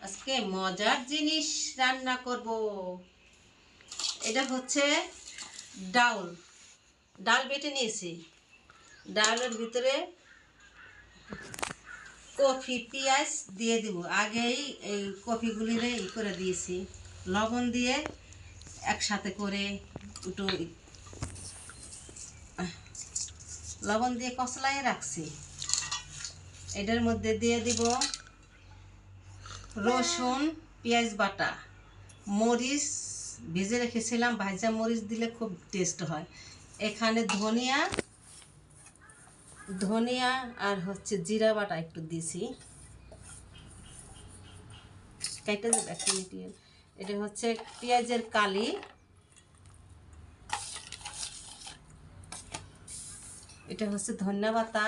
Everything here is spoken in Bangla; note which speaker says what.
Speaker 1: আজকে মজার জিনিস রান্না করব। এটা হচ্ছে ডাউল। ডাল বেটে নিয়েছি। ডালের ভিতরে কফি পেঁয়াজ দিয়ে দিব। আগেই এই কফিগুলিরে করে দিয়েছি, লবণ দিয়ে একসাথে করে একটু লবণ দিয়ে কচলায় রাখছি। এটার মধ্যে দিয়ে দিব রসুন, পেঁয়াজ বাটা, মরিচ ভেজে রেখেছিলাম, ভাজা মরিচ দিলে খুব টেস্ট হয়। এখানে ধনিয়া ধনিয়া আর হচ্ছে জিরা বাটা একটু দিছি। কেটে দেব এক মিনিট। এটা হচ্ছে পেঁয়াজের কালি। এটা হচ্ছে ধনিয়া পাতা,